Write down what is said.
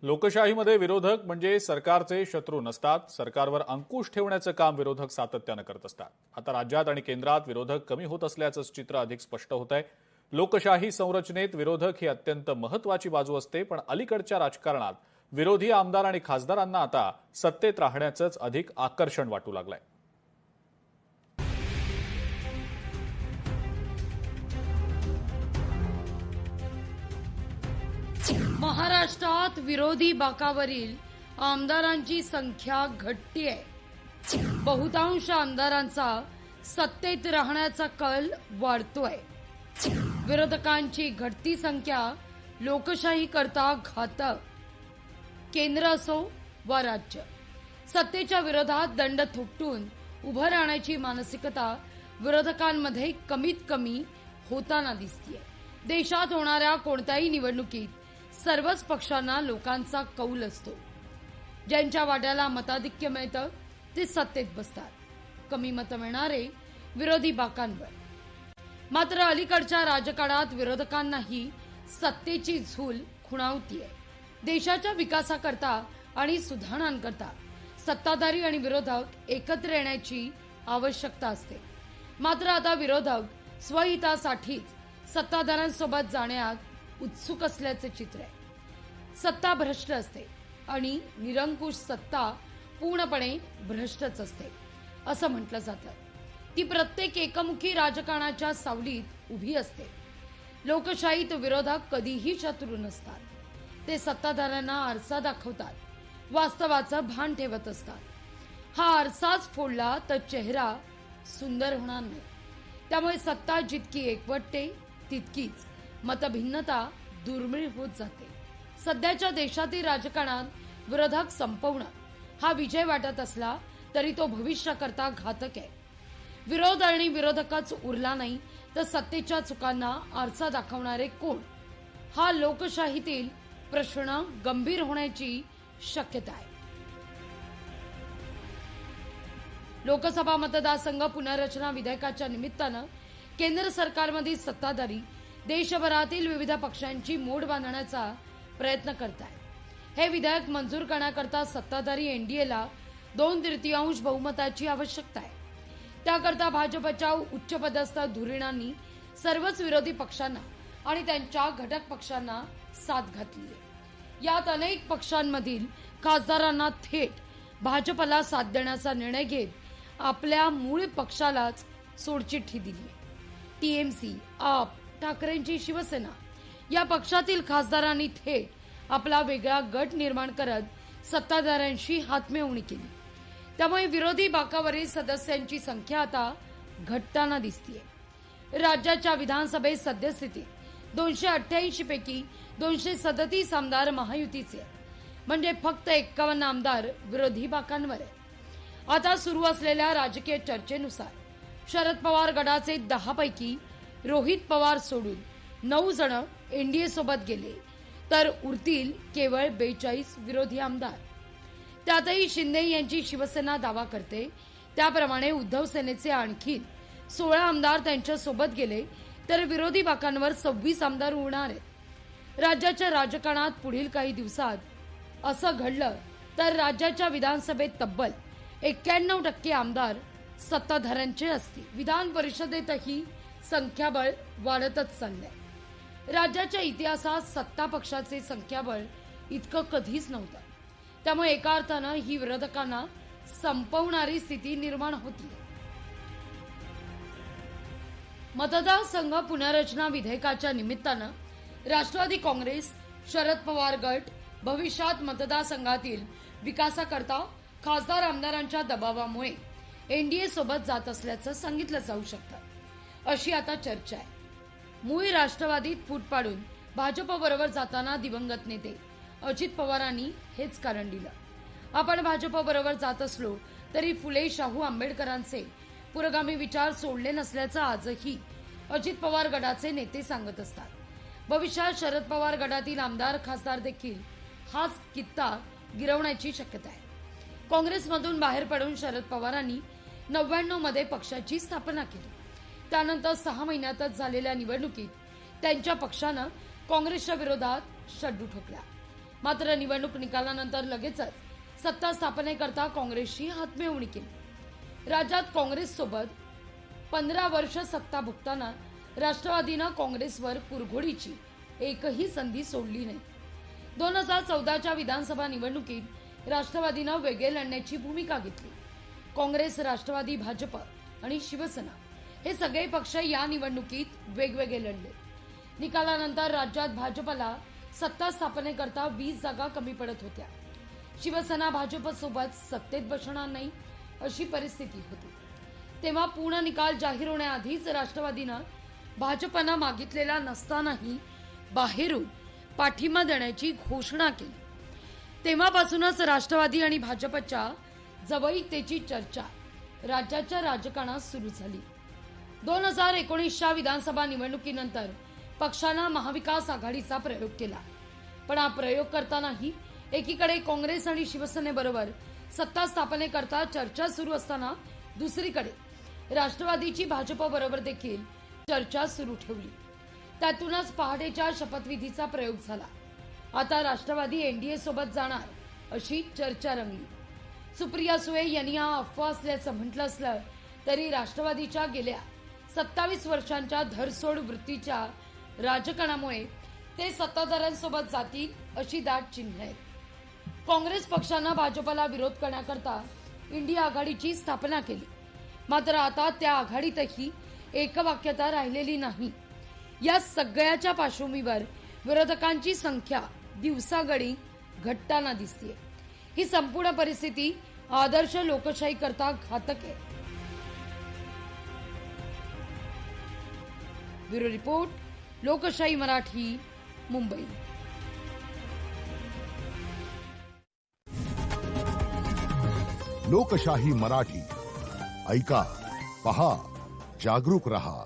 लोकशाहीमध्ये विरोधक म्हणजे सरकारचे शत्रू नसतात. सरकारवर अंकुश ठेवण्याचं काम विरोधक सातत्यानं करत असतात. आता राज्यात आणि केंद्रात विरोधक कमी होत असल्याचं चित्र अधिक स्पष्ट होत आहे. लोकशाही संरचनेत विरोधक ही अत्यंत महत्वाची बाजू असते, पण अलीकडच्या राजकारणात विरोधी आमदार आणि खासदारांना आता सत्तेत राहण्याचंच अधिक आकर्षण वाटू लागलंय. महाराष्ट्रात विरोधी बाकावरील आमदारांची संख्या घटतीये. बहुतांश आमदारांचा सत्तेत राहण्याचा कल वाढतोय. विरोधकांची घटती संख्या लोकशाही करता घातक. केंद्र असो वा राज्य, सत्तेच्या विरोधात दंड थोपटून उभं राहण्याची मानसिकता विरोधकांमध्ये कमीत कमी होताना दिसतीये. देशात होणाऱ्या कोणत्याही निवडणुकीत सर्वच पक्षांना लोकांचा कौल असतो. ज्यांच्या वाट्याला मताधिक्य मिळतं ते सत्तेत बसतात. कमी मतं मिळणारे विरोधी बाकांवर. मात्र अलीकडच्या राजकारणात विरोधकांनाही सत्तेची झूल खुणावतीये. देशाच्या विकासाकरता आणि सुधारणांकरता सत्ताधारी आणि विरोधक एकत्र येण्याची आवश्यकता असते. मात्र आता विरोधक स्वहितासाठीच सत्ताधाऱ्यांसोबत जाण्यात उत्सुक असल्याचे चित्र आहे. सत्ता भ्रष्ट असते आणि निरंकुश सत्ता पूर्णपणे भ्रष्टच असते असं म्हटलं जातं. ती प्रत्येक एकमुखी राजकारणाच्या सावलीत उभी असते. लोकशाहीत विरोधक कधीही शत्रू नसतात. ते सत्ताधाऱ्यांना आरसा दाखवतात, वास्तवाचं भान ठेवत असतात. हा आरसाच फोडला तर चेहरा सुंदर होणार नाही. त्यामुळे सत्ता जितकी एकवटते तितकीच मतभिन्नता दुर्मिळ होत जाते. सध्याच्या देशातील राजकारणात विरोधक संपवणं हा विजय वाटत असला तरी तो भविष्याकरता घातक आहे. विरोध आणि विरोधकच उरला नाही तर सत्तेच्या चुकांना आरसा दाखवणारे कोण, हा लोकशाहीतील प्रश्न गंभीर होण्याची शक्यता आहे. लोकसभा मतदारसंघ पुनर्रचना विधेयकाच्या निमित्तानं केंद्र सरकारमधील सत्ताधारी देशभरातील विविध पक्षांची मोड बांधण्याचा प्रयत्न करत आहे. हे विधेयक मंजूर करण्याकरता सत्ताधारी एनडीएला 2/3 बहुमताची आवश्यकता आहे. त्याकरता भाजपच्या उच्चपदस्थ धुरीणांनी सर्वच विरोधी पक्षांना आणि त्यांच्या घटक पक्षांना साथ घातली आहे. यात अनेक पक्षांमधील खासदारांना थेट भाजपला साथ देण्याचा निर्णय घेत आपल्या मूळ पक्षालाच सोडचिठ्ठी दिली. टीएमसी, आप, ठाकरेंची शिवसेना या पक्षातील खासदारांनी थेट आपला वेगळा गट निर्माण करत सत्ताधाऱ्यांशी हातमिळवणी केली. त्यामुळे विरोधी बाकावरील सदस्यांची संख्या आता घटताना दिसतीये. राज्याच्या विधानसभेत सद्यस्थितीत 288 पैकी 237 आमदार महायुतीचे, म्हणजे फक्त 51 आमदार विरोधी बाकांवर आहे. आता सुरू असलेल्या राजकीय चर्चेनुसार शरद पवार गटाचे 10 पैकी रोहित पवार सोडून 9 जण एनडीए सोबत गेले तर उरतील केवळ 42 विरोधी आमदार. त्यातही शिंदे यांची शिवसेना दावा करते त्याप्रमाणे उद्धव सेनेचे आणखी 16 आमदार त्यांच्या सोबत गेले तर विरोधी बाकांवर 26 आमदार उरणार आहेत. राज्याच्या राजकारणात पुढील काही दिवसात असं घडलं तर राज्याच्या विधानसभेत तब्बल 91% आमदार सत्ताधाऱ्यांचे असतील. विधान परिषदेतही संख्याबळ वाढतच चाललंय. राज्याच्या इतिहासात सत्ता पक्षाचे संख्याबळ इतकं कधीच नव्हतं. त्यामुळे एका अर्थानं ही विरोधकांना संपवणारी स्थिती निर्माण होती. मतदारसंघ पुनर्रचना विधेयकाच्या निमित्तानं राष्ट्रवादी काँग्रेस, शरद पवार गट भविष्यात मतदारसंघातील विकासाकरता खासदार आमदारांच्या दबावामुळे एनडीए सोबत जात असल्याचं सांगितलं जाऊ शकतं, अशी आता चर्चा आहे. मूळ राष्ट्रवादीत फूट पाडून भाजपबरोबर जाताना दिवंगत नेते अजित पवारांनी हेच कारण दिलं. आपण भाजपबरोबर जात असलो तरी फुले शाहू आंबेडकरांचे पुरोगामी विचार सोडले नसल्याचं आजही अजित पवार गटाचे नेते सांगत असतात. भविष्यात शरद पवार गटातील आमदार खासदार देखील हाच कित्ता गिरवण्याची शक्यता आहे. काँग्रेसमधून बाहेर पडून शरद पवारांनी 99 मध्ये पक्षाची स्थापना केली. त्यानंतर 6 महिन्यातच झालेल्या निवडणुकीत त्यांच्या पक्षानं काँग्रेसच्या विरोधात शड्डू ठोकला. मात्र निवडणूक निकालानंतर लगेचच सत्ता स्थापनेकरता काँग्रेसची हातमिळवणी केली। राज्यात काँग्रेससोबत 15 वर्ष सत्ता भोगताना राष्ट्रवादीनं काँग्रेसवर कुरघोडीची एकही संधी सोडली नाही। 2014च्या विधानसभा निवडणुकीत राष्ट्रवादीनं वेगळे लढण्याची भूमिका घेतली। काँग्रेस, राष्ट्रवादी, भाजप आणि शिवसेना हे सगळे पक्ष या निवडणुकीत वेगवेगळे लढले। निकालानंतर राज्यात भाजपला सत्ता स्थापनेकरता 20 जागा कमी पडत होत्या। शिवसेना भाजपसोबत सत्तेत बसणार नाही अशी परिस्थिती होती। तेव्हा पूर्ण निकाल जाहीर होण्याआधीच राष्ट्रवादीनं भाजपनं मागितलेला नसतानाही बाहेरून पाठिंबा देण्याची घोषणा केली। तेव्हापासूनच राष्ट्रवादी आणि भाजपच्या जवळीकतेची चर्चा राज्याच्या राजकारणात सुरू झाली। 2019च्या विधानसभा निवडणुकीनंतर पक्षानं महाविकास आघाडीचा प्रयोग केला, पण हा प्रयोग करतानाही एकीकडे काँग्रेस आणि शिवसेनेबरोबर सत्ता स्थापनेकरता चर्चा सुरू असताना दुसरीकडे राष्ट्रवादीची भाजपबरोबर देखील चर्चा सुरू ठेवली। त्यातूनच पहाटेच्या शपथविधीचा प्रयोग झाला। आता राष्ट्रवादी एनडीए सोबत जाणार अशी चर्चा रंगली। सुप्रिया सुळे यांनी हा अफवा असल्याचं म्हटलं असलं तरी राष्ट्रवादीच्या गेल्या 27 वर्षांच्या धरसोड वृत्तीच्या राजकारणामुळे ते सत्ताधाऱ्यांसोबत जातील अशी दाट चिन्ह आहेत। काँग्रेस पक्षानं भाजपला विरोध करण्याकरता इंडिया आघाडीची स्थापना केली, मात्र आता त्या आघाडीतही एकवाक्यता राहिलेली नाही। या सगळ्याच्या पार्श्वभूमीवर विरोधकांची संख्या दिवसागणी घटताना दिसतेय। ही संपूर्ण परिस्थिती आदर्श लोकशाही करता घातक आहे। ब्युरो रिपोर्ट, लोकशाही मराठी, मुंबई। लोकशाही मराठी ऐका, पहा, जागरूक रहा।